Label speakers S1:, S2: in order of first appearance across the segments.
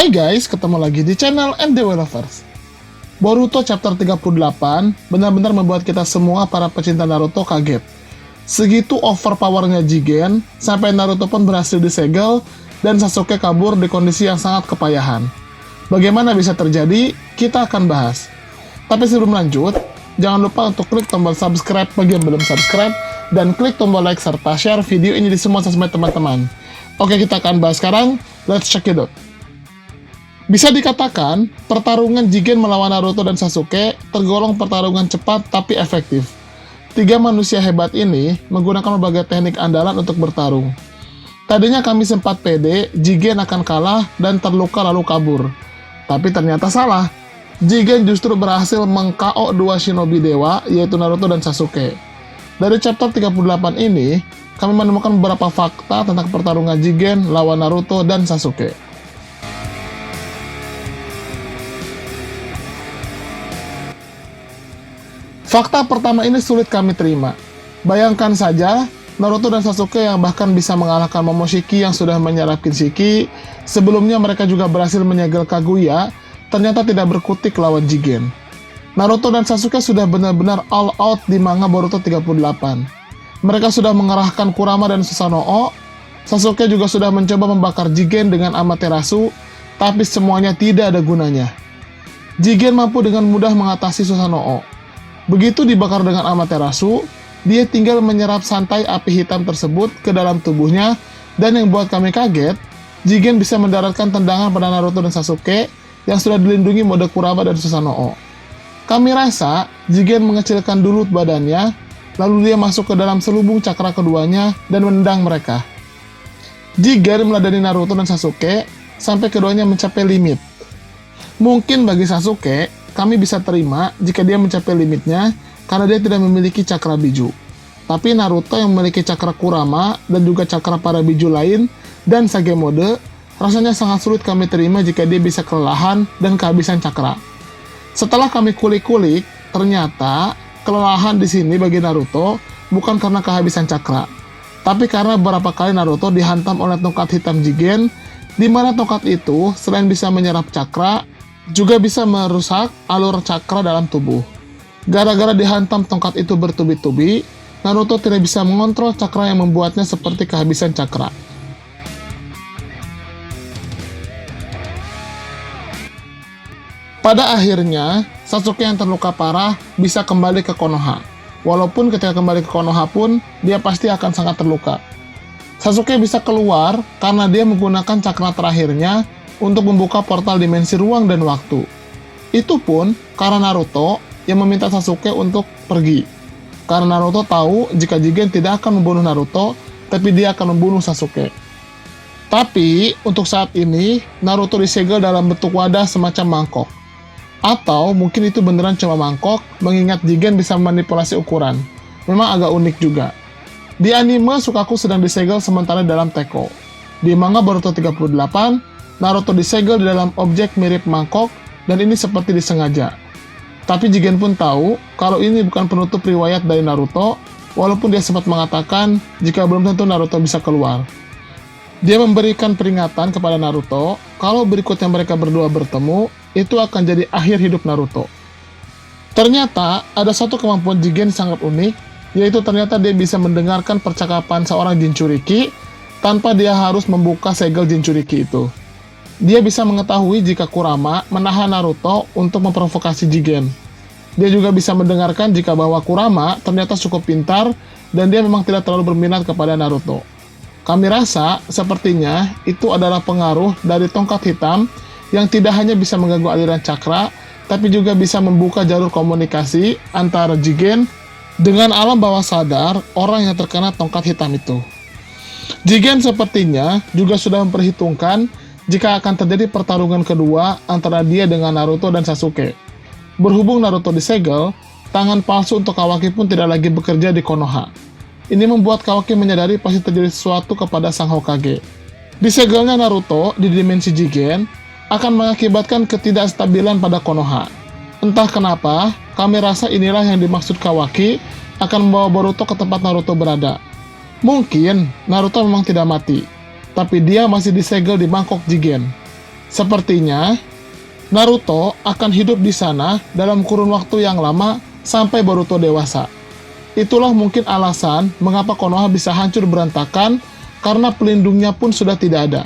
S1: Hai guys, ketemu lagi di channel NDW Lovers. Boruto chapter 38 benar-benar membuat kita semua para pecinta Naruto kaget. Segitu overpowernya Jigen, sampai Naruto pun berhasil disegel dan Sasuke kabur di kondisi yang sangat kepayahan. Bagaimana bisa terjadi? Kita akan bahas. Tapi sebelum lanjut, jangan lupa untuk klik tombol subscribe bagi yang belum subscribe, dan klik tombol like serta share video ini di semua sosmed teman-teman. Oke, kita akan bahas sekarang. Let's check it out. Bisa dikatakan, pertarungan Jigen melawan Naruto dan Sasuke tergolong pertarungan cepat tapi efektif. Tiga manusia hebat ini menggunakan berbagai teknik andalan untuk bertarung. Tadinya kami sempat pede Jigen akan kalah dan terluka lalu kabur. Tapi ternyata salah. Jigen justru berhasil meng-KO dua shinobi dewa, yaitu Naruto dan Sasuke. Dari chapter 38 ini, kami menemukan beberapa fakta tentang pertarungan Jigen lawan Naruto dan Sasuke. Fakta pertama ini sulit kami terima. Bayangkan saja, Naruto dan Sasuke yang bahkan bisa mengalahkan Momoshiki yang sudah menyerap Kinshiki, sebelumnya mereka juga berhasil menyegel Kaguya, ternyata tidak berkutik lawan Jigen. Naruto dan Sasuke sudah benar-benar all out di manga Boruto 38. Mereka sudah mengerahkan Kurama dan Susanoo, Sasuke juga sudah mencoba membakar Jigen dengan Amaterasu, tapi semuanya tidak ada gunanya. Jigen mampu dengan mudah mengatasi Susanoo. Begitu dibakar dengan Amaterasu, dia tinggal menyerap santai api hitam tersebut ke dalam tubuhnya, dan yang buat kami kaget, Jigen bisa mendaratkan tendangan pada Naruto dan Sasuke yang sudah dilindungi mode Kurama dan Susanoo. Kami rasa Jigen mengecilkan dulu badannya, lalu dia masuk ke dalam selubung cakra keduanya dan menendang mereka. Jigen meladani Naruto dan Sasuke sampai keduanya mencapai limit. Mungkin bagi Sasuke, kami bisa terima jika dia mencapai limitnya karena dia tidak memiliki cakra biju. Tapi Naruto yang memiliki cakra Kurama dan juga cakra para biju lain dan Sage mode, rasanya sangat sulit kami terima jika dia bisa kelelahan dan kehabisan cakra. Setelah kami kulik-kulik, ternyata kelelahan di sini bagi Naruto bukan karena kehabisan cakra, tapi karena beberapa kali Naruto dihantam oleh tongkat hitam Jigen, di mana tongkat itu selain bisa menyerap cakra, juga bisa merusak alur cakra dalam tubuh. Gara-gara dihantam tongkat itu bertubi-tubi, Naruto tidak bisa mengontrol cakra yang membuatnya seperti kehabisan cakra. Pada akhirnya, Sasuke yang terluka parah bisa kembali ke Konoha. Walaupun ketika kembali ke Konoha pun, dia pasti akan sangat terluka. Sasuke bisa keluar karena dia menggunakan cakra terakhirnya untuk membuka portal dimensi ruang dan waktu. Itu pun karena Naruto yang meminta Sasuke untuk pergi. Karena Naruto tahu jika Jigen tidak akan membunuh Naruto, tapi dia akan membunuh Sasuke. Tapi untuk saat ini, Naruto disegel dalam bentuk wadah semacam mangkok. Atau mungkin itu beneran cuma mangkok, mengingat Jigen bisa memanipulasi ukuran. Memang agak unik juga. Di anime, Sukaku sedang disegel sementara dalam teko. Di manga Boruto 38, Naruto disegel di dalam objek mirip mangkok, dan ini seperti disengaja. Tapi Jigen pun tahu kalau ini bukan penutup riwayat dari Naruto, walaupun dia sempat mengatakan jika belum tentu Naruto bisa keluar. Dia memberikan peringatan kepada Naruto kalau berikutnya mereka berdua bertemu, itu akan jadi akhir hidup Naruto. Ternyata ada satu kemampuan Jigen sangat unik, yaitu ternyata dia bisa mendengarkan percakapan seorang Jinchuriki tanpa dia harus membuka segel Jinchuriki itu. Dia bisa mengetahui jika Kurama menahan Naruto untuk memprovokasi Jigen. Dia juga bisa mendengarkan jika bahwa Kurama ternyata cukup pintar dan dia memang tidak terlalu berminat kepada Naruto. Kami rasa sepertinya itu adalah pengaruh dari tongkat hitam yang tidak hanya bisa mengganggu aliran cakra, tapi juga bisa membuka jalur komunikasi antara Jigen dengan alam bawah sadar orang yang terkena tongkat hitam itu. Jigen sepertinya juga sudah memperhitungkan jika akan terjadi pertarungan kedua antara dia dengan Naruto dan Sasuke. Berhubung Naruto disegel, tangan palsu untuk Kawaki pun tidak lagi bekerja di Konoha. Ini membuat Kawaki menyadari pasti terjadi sesuatu kepada sang Hokage. Disegelnya Naruto di dimensi Jigen akan mengakibatkan ketidakstabilan pada Konoha. Entah kenapa, kami rasa inilah yang dimaksud Kawaki akan membawa Boruto ke tempat Naruto berada. Mungkin Naruto memang tidak mati, tapi dia masih disegel di mangkok Jigen. Sepertinya, Naruto akan hidup di sana dalam kurun waktu yang lama sampai Boruto dewasa. Itulah mungkin alasan mengapa Konoha bisa hancur berantakan karena pelindungnya pun sudah tidak ada.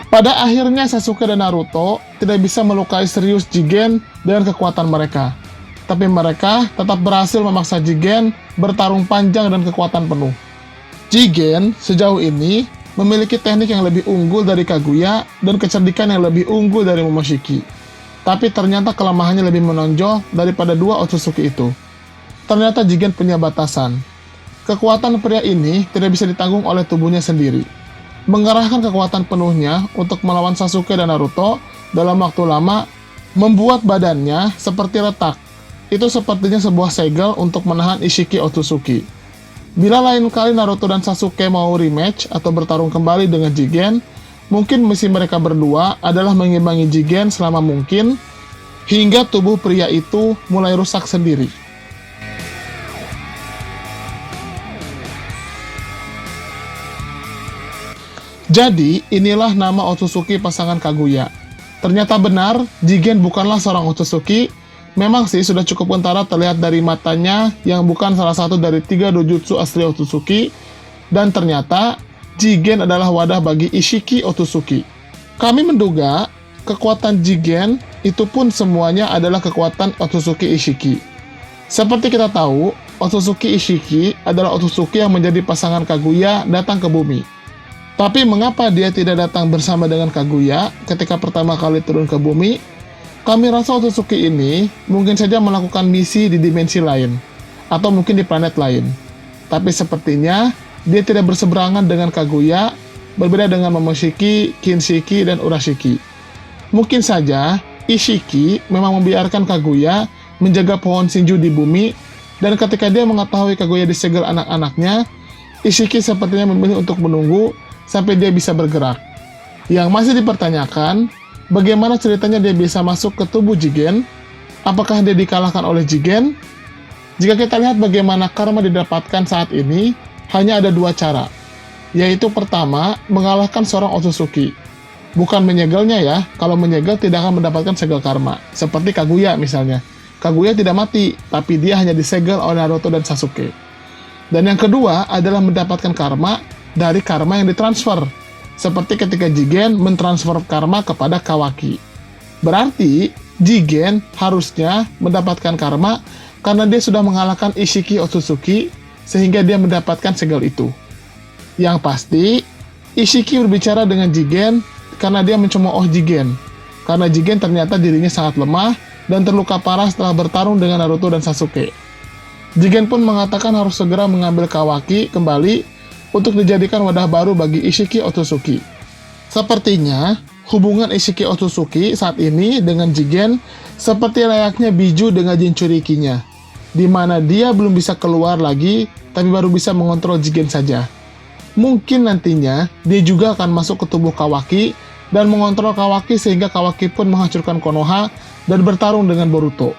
S1: Pada akhirnya Sasuke dan Naruto tidak bisa melukai serius Jigen dengan kekuatan mereka. Tapi mereka tetap berhasil memaksa Jigen bertarung panjang dan kekuatan penuh. Jigen sejauh ini memiliki teknik yang lebih unggul dari Kaguya dan kecerdikan yang lebih unggul dari Momoshiki. Tapi ternyata kelemahannya lebih menonjol daripada dua Otsutsuki itu. Ternyata Jigen punya batasan. Kekuatan pria ini tidak bisa ditanggung oleh tubuhnya sendiri. Mengerahkan kekuatan penuhnya untuk melawan Sasuke dan Naruto dalam waktu lama membuat badannya seperti retak. Itu sepertinya sebuah segel untuk menahan Ishiki Otsutsuki. Bila lain kali Naruto dan Sasuke mau rematch atau bertarung kembali dengan Jigen, mungkin misi mereka berdua adalah mengimbangi Jigen selama mungkin, hingga tubuh pria itu mulai rusak sendiri. Jadi, inilah nama Otsutsuki pasangan Kaguya. Ternyata benar, Jigen bukanlah seorang Otsutsuki. Memang sih sudah cukup kentara terlihat dari matanya yang bukan salah satu dari 3 dojutsu asli Otsutsuki. Dan ternyata, Jigen adalah wadah bagi Ishiki Otsutsuki. Kami menduga, kekuatan Jigen itu pun semuanya adalah kekuatan Otsutsuki Ishiki. Seperti kita tahu, Otsutsuki Ishiki adalah Otsutsuki yang menjadi pasangan Kaguya datang ke bumi. Tapi mengapa dia tidak datang bersama dengan Kaguya ketika pertama kali turun ke bumi? Kami rasa Otsutsuki ini mungkin saja melakukan misi di dimensi lain, atau mungkin di planet lain. Tapi sepertinya dia tidak berseberangan dengan Kaguya, berbeda dengan Momoshiki, Kinshiki, dan Urashiki. Mungkin saja Ishiki memang membiarkan Kaguya menjaga pohon Shinju di bumi, dan ketika dia mengetahui Kaguya disegel anak-anaknya, Ishiki sepertinya memilih untuk menunggu sampai dia bisa bergerak. Yang masih dipertanyakan, bagaimana ceritanya dia bisa masuk ke tubuh Jigen? Apakah dia dikalahkan oleh Jigen? Jika kita lihat bagaimana karma didapatkan saat ini, hanya ada 2 cara. Yaitu pertama, mengalahkan seorang Otsutsuki. Bukan menyegelnya ya, kalau menyegel tidak akan mendapatkan segel karma. Seperti Kaguya misalnya. Kaguya tidak mati, tapi dia hanya disegel oleh Naruto dan Sasuke. Dan yang kedua adalah mendapatkan karma dari karma yang ditransfer. Seperti ketika Jigen mentransfer karma kepada Kawaki. Berarti, Jigen harusnya mendapatkan karma karena dia sudah mengalahkan Ishiki Otsutsuki, sehingga dia mendapatkan segel itu. Yang pasti, Ishiki berbicara dengan Jigen karena dia mencemooh Jigen. Karena Jigen ternyata dirinya sangat lemah dan terluka parah setelah bertarung dengan Naruto dan Sasuke. Jigen pun mengatakan harus segera mengambil Kawaki kembali untuk dijadikan wadah baru bagi Ishiki Otsutsuki. Sepertinya, hubungan Ishiki Otsutsuki saat ini dengan Jigen seperti layaknya Biju dengan Jinchurikinya, di mana dia belum bisa keluar lagi, tapi baru bisa mengontrol Jigen saja. Mungkin nantinya, dia juga akan masuk ke tubuh Kawaki dan mengontrol Kawaki sehingga Kawaki pun menghancurkan Konoha dan bertarung dengan Boruto.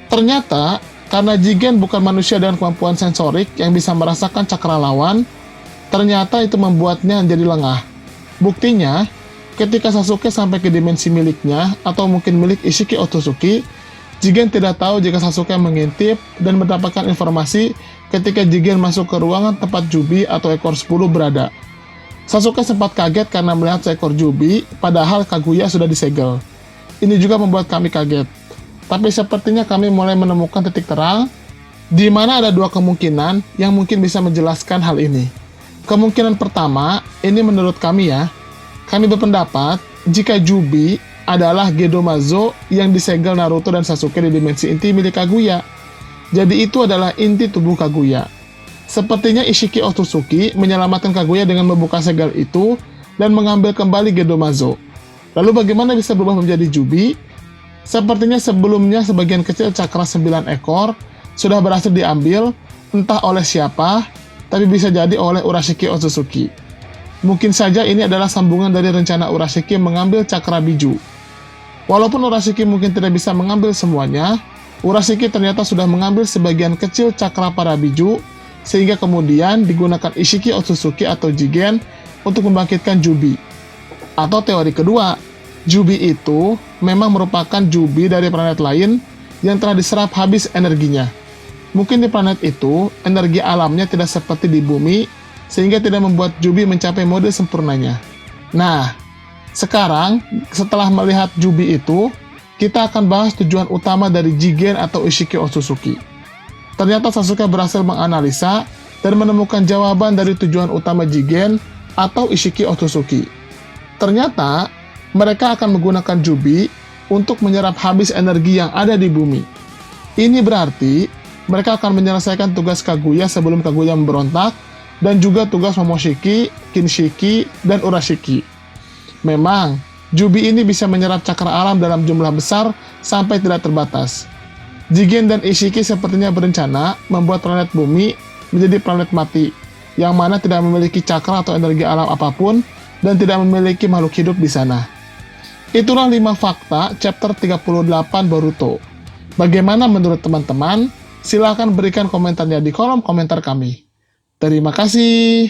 S1: Ternyata, karena Jigen bukan manusia dengan kemampuan sensorik yang bisa merasakan cakra lawan, ternyata itu membuatnya menjadi lengah. Buktinya, ketika Sasuke sampai ke dimensi miliknya, atau mungkin milik Ishiki Otsutsuki, Jigen tidak tahu jika Sasuke mengintip dan mendapatkan informasi ketika Jigen masuk ke ruangan tempat Jubi atau ekor 10 berada. Sasuke sempat kaget karena melihat seekor Jubi, padahal Kaguya sudah disegel. Ini juga membuat kami kaget. Tapi sepertinya kami mulai menemukan titik terang, di mana ada 2 kemungkinan yang mungkin bisa menjelaskan hal ini. Kemungkinan pertama, ini menurut kami ya, kami berpendapat jika Jubi adalah Gedomazo yang disegel Naruto dan Sasuke di dimensi inti milik Kaguya. Jadi itu adalah inti tubuh Kaguya. Sepertinya Ishiki Otsutsuki menyelamatkan Kaguya dengan membuka segel itu dan mengambil kembali Gedomazo. Lalu bagaimana bisa berubah menjadi Jubi? Sepertinya sebelumnya sebagian kecil cakra 9 ekor sudah berhasil diambil, entah oleh siapa, tapi bisa jadi oleh Urashiki Otsutsuki. Mungkin saja ini adalah sambungan dari rencana Urashiki mengambil cakra biju. Walaupun Urashiki mungkin tidak bisa mengambil semuanya, Urashiki ternyata sudah mengambil sebagian kecil cakra para biju, sehingga kemudian digunakan Ishiki Otsutsuki atau Jigen untuk membangkitkan Jubi. Atau teori kedua, Jubi itu memang merupakan Jubi dari planet lain yang telah diserap habis energinya. Mungkin di planet itu, energi alamnya tidak seperti di bumi, sehingga tidak membuat Jubi mencapai mode sempurnanya. Nah, sekarang setelah melihat Jubi itu, kita akan bahas tujuan utama dari Jigen atau Ishiki Otsutsuki. Ternyata Sasuke berhasil menganalisa dan menemukan jawaban dari tujuan utama Jigen atau Ishiki Otsutsuki. Ternyata, mereka akan menggunakan Jubi untuk menyerap habis energi yang ada di bumi. Ini berarti mereka akan menyelesaikan tugas Kaguya sebelum Kaguya memberontak, dan juga tugas Momoshiki, Kinshiki, dan Urashiki. Memang, Jubi ini bisa menyerap cakra alam dalam jumlah besar sampai tidak terbatas. Jigen dan Ishiki sepertinya berencana membuat planet bumi menjadi planet mati, yang mana tidak memiliki cakra atau energi alam apapun, dan tidak memiliki makhluk hidup di sana. Itulah 5 fakta chapter 38 Boruto. Bagaimana menurut teman-teman? Silahkan berikan komentarnya di kolom komentar kami. Terima kasih.